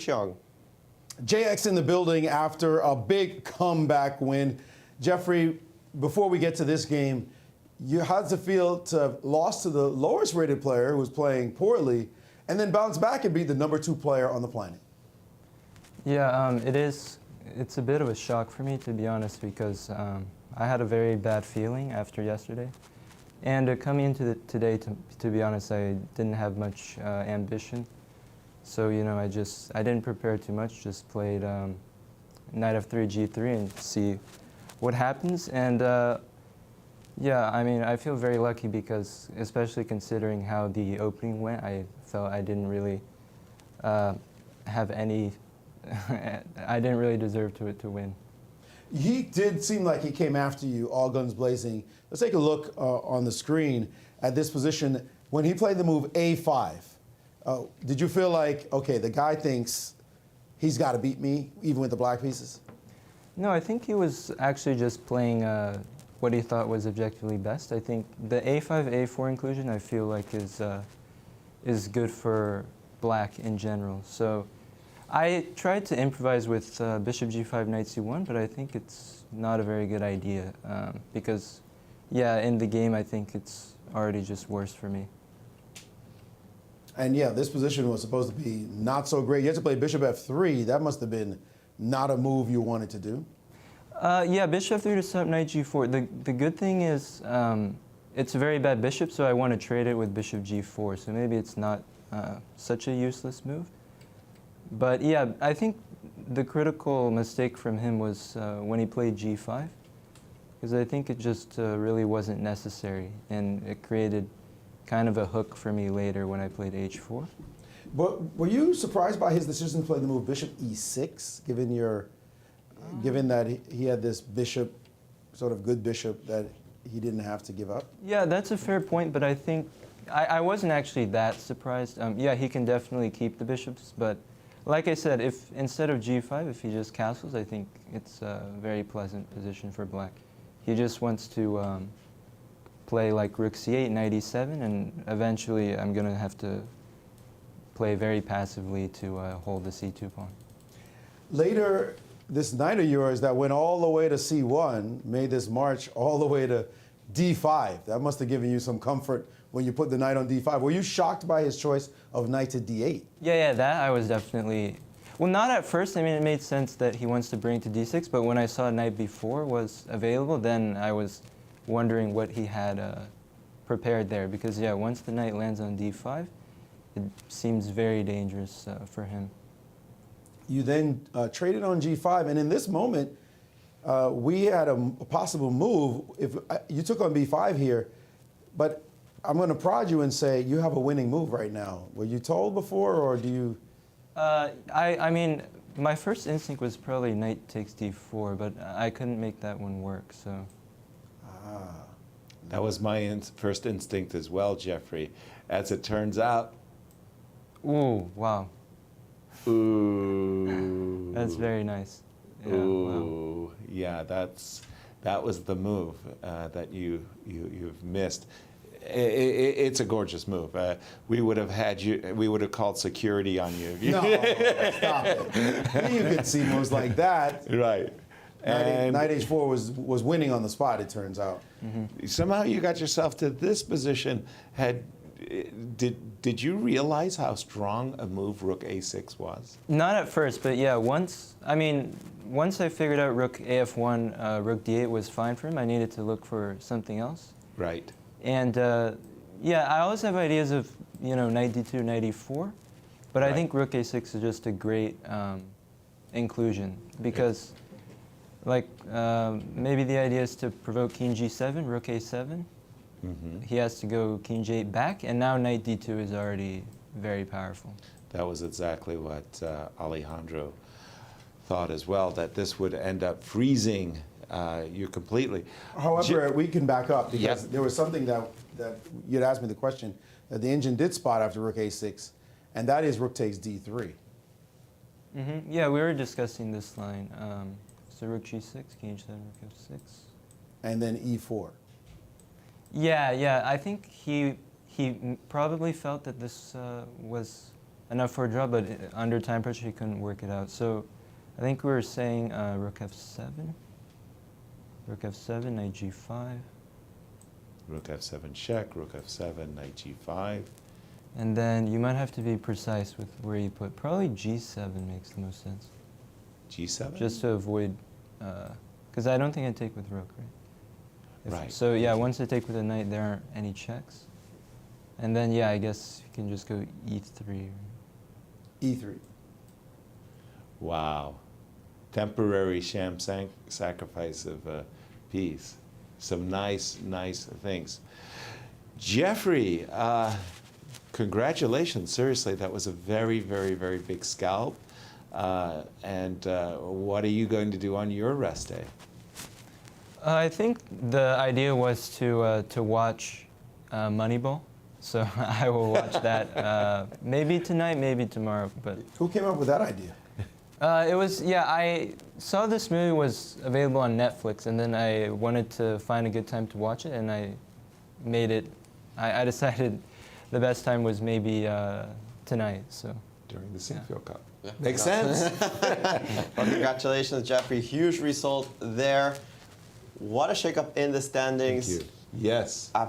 Xiong. JX in the building after a big comeback win. Jeffrey, before we get to this game, how does it feel to have lost to the lowest rated player who was playing poorly and then bounce back and be the #2 player on the planet? Yeah, it's a bit of a shock for me, to be honest, because I had a very bad feeling after yesterday. And coming into today, to be honest, I didn't have much ambition. So, you know, I didn't prepare too much, just played knight f3, g3 and see what happens. And yeah, I mean, I feel very lucky because, especially considering how the opening went, I felt I didn't really have any, I didn't really deserve to win. He did seem like he came after you, all guns blazing. Let's take a look on the screen at this position. When he played the move a5, did you feel like, okay, the guy thinks he's got to beat me, even with the black pieces? No, I think he was actually just playing what he thought was objectively best. I think the a5, a4 inclusion, I feel like is good for black in general. So I tried to improvise with bishop g5, knight c1, but I think it's not a very good idea because, yeah, in the game, I think it's already just worse for me. And yeah, this position was supposed to be not so great. You had to play bishop f3. That must have been not a move you wanted to do. Yeah, bishop f3 to set up knight g4. The good thing is it's a very bad bishop, so I want to trade it with bishop g4. So maybe it's not such a useless move. But yeah, I think the critical mistake from him was when he played g5, because I think it just really wasn't necessary, and it created kind of a hook for me later when I played h4. But were you surprised by his decision to play the move bishop e6, given that he had this bishop, sort of good bishop that he didn't have to give up? Yeah, that's a fair point, but I think I wasn't actually that surprised. Yeah, he can definitely keep the bishops, but like I said, if instead of g5, if he just castles, I think it's a very pleasant position for black. He just wants to play like rook c8, knight e7, and eventually I'm going to have to play very passively to hold the c2 pawn. Later, this knight of yours that went all the way to c1 made this march all the way to d5. That must have given you some comfort when you put the knight on d5. Were you shocked by his choice of knight to d8? Yeah, that I was definitely... Well, not at first. I mean, it made sense that he wants to bring to d6, but when I saw knight b4 was available, then I was wondering what he had prepared there. Because, yeah, once the knight lands on d5, it seems very dangerous for him. You then traded on g5, and in this moment, we had a possible move. If you took on b5 here, but I'm going to prod you and say you have a winning move right now. Were you told before, or do you? I mean, my first instinct was probably knight takes d4, but I couldn't make that one work, so. That was my first instinct as well, Jeffrey. As it turns out. Ooh, wow. Ooh. That's very nice. Yeah, Ooh, wow. Yeah, that was the move that you've missed. It's a gorgeous move. We would have called security on you. No, stop it. You could see moves like that. Right. Knight h4 was winning on the spot, it turns out. Mm-hmm. Somehow you got yourself to this position. Did you realize how strong a move rook a6 was? Not at first, but yeah, once I figured out rook af1, rook d8 was fine for him, I needed to look for something else. Right. And yeah, I always have ideas of, you know, knight d2, knight e4, but I think rook a6 is just a great inclusion because, like, maybe the idea is to provoke king g7, rook a7. Mm-hmm. He has to go king g8 back, and now knight d2 is already very powerful. That was exactly what Alejandro thought as well, that this would end up freezing you completely. However, we can back up because there was something that you'd asked me the question that the engine did spot after rook a6, and that is rook takes d3. Mm-hmm. Yeah, we were discussing this line. So rook g6, king h7, rook f6. And then e4. Yeah, I think he probably felt that this was enough for a draw, but under time pressure he couldn't work it out. So I think we were saying rook f7, rook f7, knight g5. Rook f7 check, rook f7, knight g5. And then you might have to be precise with where you put. Probably g7 makes the most sense. g7? Just to avoid, because I don't think I take with rook, right? Right. So yeah, once I take with a knight, there aren't any checks. And then yeah, I guess you can just go e3. E3. Wow. Temporary sham sacrifice of piece. Some nice things. Jeffrey, congratulations. Seriously, that was a very big scalp. And what are you going to do on your rest day? I think the idea was to watch Moneyball. So I will watch that maybe tonight, maybe tomorrow. But Who came up with that idea? it was, yeah, I saw this movie was available on Netflix, and then I wanted to find a good time to watch it, and I made it, I decided the best time was maybe tonight, so. During the Sinquefield Cup. Yeah. Makes sense. Well, congratulations, Jeffrey. Huge result there. What a shakeup in the standings. Thank you. Yes. Absolutely.